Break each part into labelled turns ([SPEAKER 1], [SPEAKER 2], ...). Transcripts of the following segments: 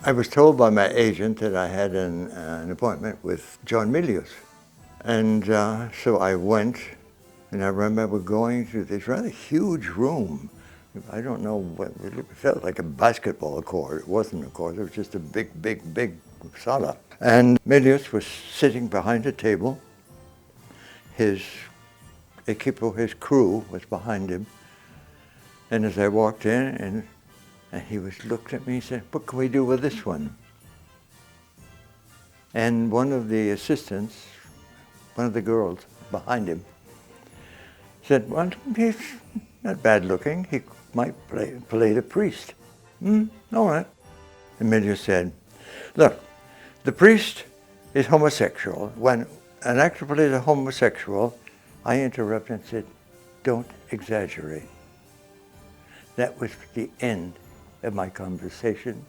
[SPEAKER 1] I was told by my agent that I had an appointment with John Milius. And so I went, and I remember going to this rather huge room. I don't know what, it felt like a basketball court. It wasn't a court, it was just a big, big, big sala. And Milius was sitting behind a table. His equipo, his crew was behind him. And as I walked in, and he looked at me and said, "What can we do with this one?" And one of the assistants, one of the girls behind him, said, "Well, he's not bad looking. He might play the priest." All right. And Milius said, "Look, the priest is homosexual. When an actor plays a homosexual," I interrupted and said, "Don't exaggerate." That was the end of my conversation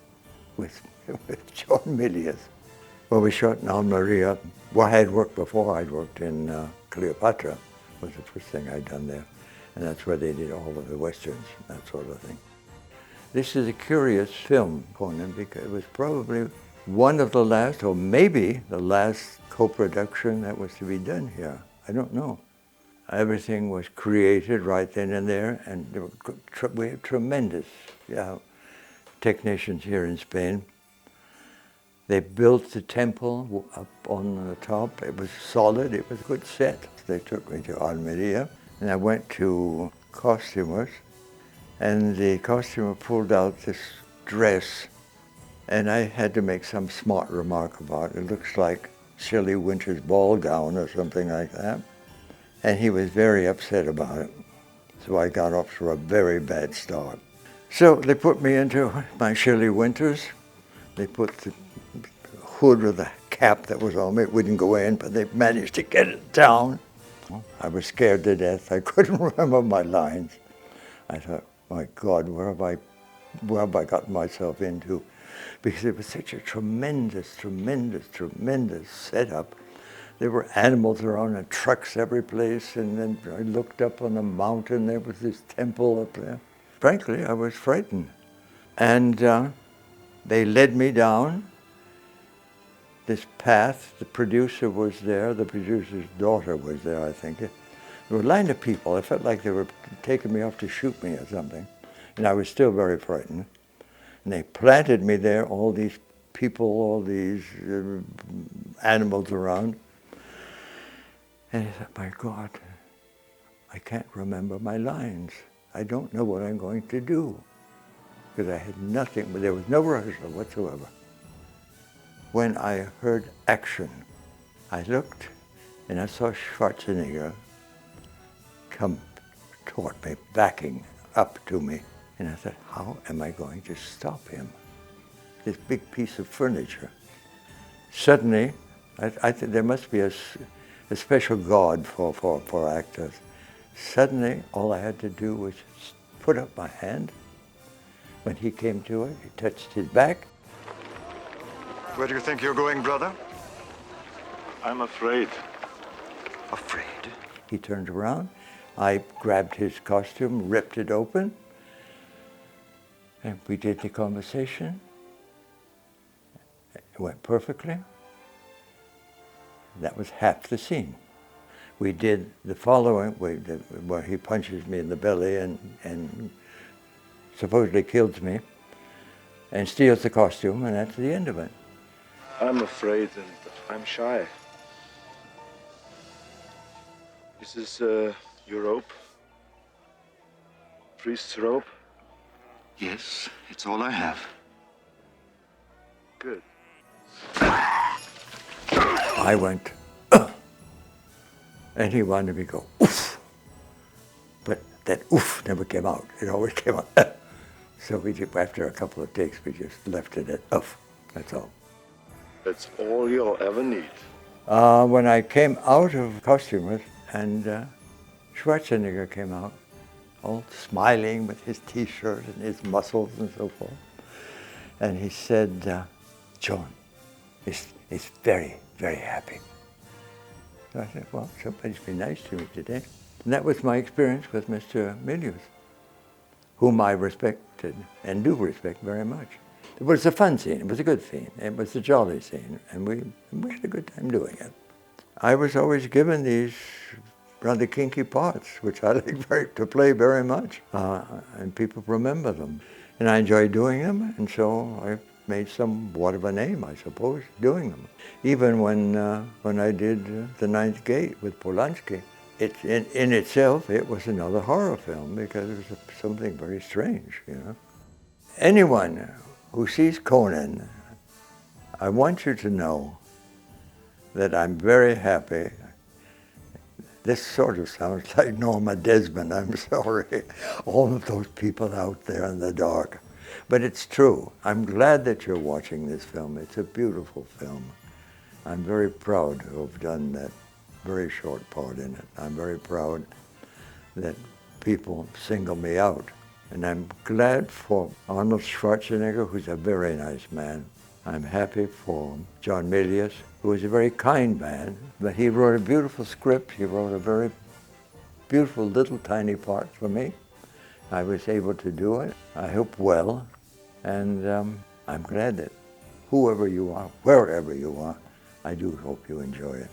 [SPEAKER 1] with John Milius. Well, we shot in Almeria. Well, I had worked before. I'd worked in Cleopatra, was the first thing I'd done there. And that's where they did all of the westerns, that sort of thing. This is a curious film, Conan, because it was probably one of the last, or maybe the last co-production that was to be done here. I don't know. Everything was created right then and there, and we had tremendous technicians here in Spain. They built the temple up on the top. It was solid, it was a good set. They took me to Almeria, and I went to costumers, and the costumer pulled out this dress, and I had to make some smart remark about it. It looks like Shelley Winter's ball gown or something like that. And he was very upset about it. So I got off to a very bad start. So they put me into my Shelley Winters. They put the hood or the cap that was on me. It wouldn't go in, but they managed to get it down. I was scared to death. I couldn't remember my lines. I thought, my God, where have I gotten myself into? Because it was such a tremendous, tremendous, tremendous setup. There were animals around and trucks every place, and then I looked up on a mountain, there was this temple up there. Frankly, I was frightened. And they led me down this path. The producer was there, the producer's daughter was there, I think. There were a line of people. I felt like they were taking me off to shoot me or something. And I was still very frightened. And they planted me there, all these people, all these animals around. And I thought, my God, I can't remember my lines. I don't know what I'm going to do. Because I had nothing, but there was no rehearsal whatsoever. When I heard action, I looked and I saw Schwarzenegger come toward me, backing up to me. And I thought, how am I going to stop him? This big piece of furniture. Suddenly, I think there must be a special God for actors. Suddenly, all I had to do was put up my hand. When he came to it, he touched his back.
[SPEAKER 2] Where do you think you're going, brother?
[SPEAKER 3] I'm afraid.
[SPEAKER 2] Afraid?
[SPEAKER 1] He turned around. I grabbed his costume, ripped it open, and we did the conversation. It went perfectly. That was half the scene. We did the following, where he punches me in the belly and supposedly kills me, and steals the costume, and that's the end of it.
[SPEAKER 3] I'm afraid and I'm shy. Is this your rope? Priest's rope?
[SPEAKER 2] Yes, it's all I have.
[SPEAKER 3] Good.
[SPEAKER 1] I went, and he wanted me to go, oof. But that oof never came out. It always came out, So we did, after a couple of takes, we just left it at oof. That's all.
[SPEAKER 3] That's all you'll ever need.
[SPEAKER 1] When I came out of costumers, and Schwarzenegger came out, all smiling with his T-shirt and his muscles and so forth. And he said, John, he's very, very happy. So I said, well, somebody's been nice to me today. And that was my experience with Mr. Milius, whom I respected and do respect very much. It was a fun scene. It was a good scene. It was a jolly scene, and we had a good time doing it. I was always given these rather kinky parts, which I like to play very much, and people remember them. And I enjoy doing them, and so I made somewhat of a name, I suppose, doing them. Even when I did The Ninth Gate with Polanski, in itself, it was another horror film because it was something very strange, you know. Anyone who sees Conan, I want you to know that I'm very happy. This sort of sounds like Norma Desmond, I'm sorry. All of those people out there in the dark. But it's true. I'm glad that you're watching this film. It's a beautiful film. I'm very proud to have done that very short part in it. I'm very proud that people single me out. And I'm glad for Arnold Schwarzenegger, who's a very nice man. I'm happy for John Milius, who is a very kind man, but he wrote a beautiful script. He wrote a very beautiful little tiny part for me. I was able to do it, I hope well, and I'm glad that whoever you are, wherever you are, I do hope you enjoy it.